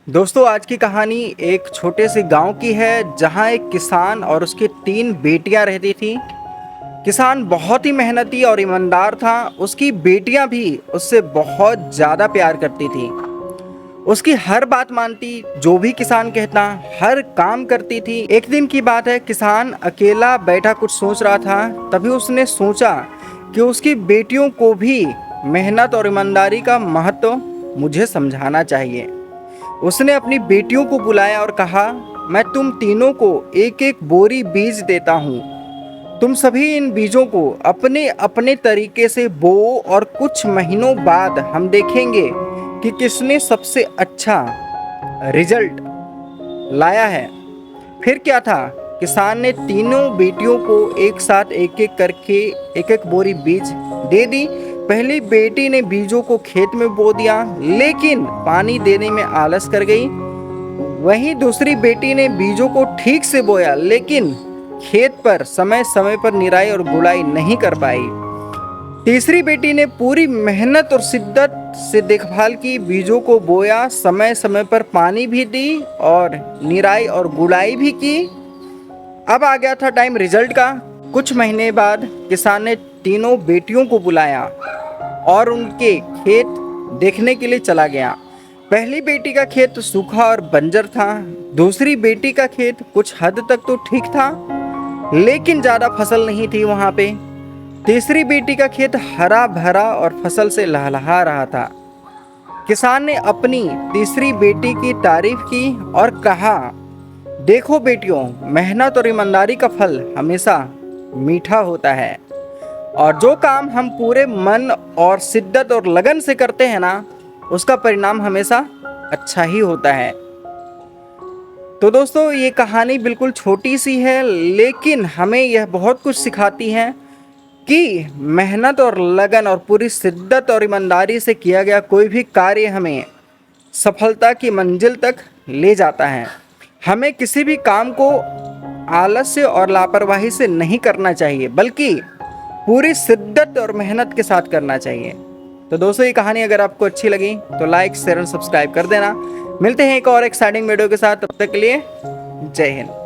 दोस्तों आज की कहानी एक छोटे से गांव की है जहां एक किसान और उसकी 3 बेटियां रहती थी। किसान बहुत ही मेहनती और ईमानदार था। उसकी बेटियां भी उससे बहुत ज़्यादा प्यार करती थी। उसकी हर बात मानती, जो भी किसान कहता हर काम करती थी। एक दिन की बात है, किसान अकेला बैठा कुछ सोच रहा था। तभी उसने सोचा कि उसकी बेटियों को भी मेहनत और ईमानदारी का महत्व मुझे समझाना चाहिए। उसने अपनी बेटियों को बुलाया और कहा, मैं तुम तीनों को एक एक बोरी बीज देता हूँ। तुम सभी इन बीजों को अपने अपने तरीके से बो और कुछ महीनों बाद हम देखेंगे कि किसने सबसे अच्छा रिजल्ट लाया है। फिर क्या था, किसान ने तीनों बेटियों को एक साथ एक एक करके एक एक बोरी बीज दे दी। पहली बेटी ने बीजों को खेत में बो दिया, लेकिन पानी देने में आलस कर गई। वहीं दूसरी बेटी ने बीजों को ठीक से बोया, लेकिन खेत पर समय समय पर निराई और गुड़ाई नहीं कर पाई। तीसरी बेटी ने पूरी मेहनत और शिद्दत से देखभाल की, बीजों को बोया, समय समय पर पानी भी दी और निराई और गुड़ाई भी की। अब आ गया था टाइम रिजल्ट का। कुछ महीने बाद किसान ने तीनों बेटियों को बुलाया और उनके खेत देखने के लिए चला गया। पहली बेटी का खेत सूखा और बंजर था। दूसरी बेटी का खेत कुछ हद तक तो ठीक था, लेकिन ज़्यादा फसल नहीं थी वहाँ पे। तीसरी बेटी का खेत हरा भरा और फसल से लहलहा रहा था। किसान ने अपनी तीसरी बेटी की तारीफ की और कहा, देखो बेटियों, मेहनत और ईमानदारी का फल हमेशा मीठा होता है, और जो काम हम पूरे मन और शिद्दत और लगन से करते हैं ना, उसका परिणाम हमेशा अच्छा ही होता है। तो दोस्तों ये कहानी बिल्कुल छोटी सी है, लेकिन हमें यह बहुत कुछ सिखाती है कि मेहनत और लगन और पूरी शिद्दत और ईमानदारी से किया गया कोई भी कार्य हमें सफलता की मंजिल तक ले जाता है। हमें किसी भी काम को आलस्य और लापरवाही से नहीं करना चाहिए, बल्कि पूरी शिद्दत और मेहनत के साथ करना चाहिए। तो दोस्तों ये कहानी अगर आपको अच्छी लगी तो लाइक शेयर और सब्सक्राइब कर देना। मिलते हैं एक और एक्साइटिंग वीडियो के साथ, तब तक के लिए जय हिंद।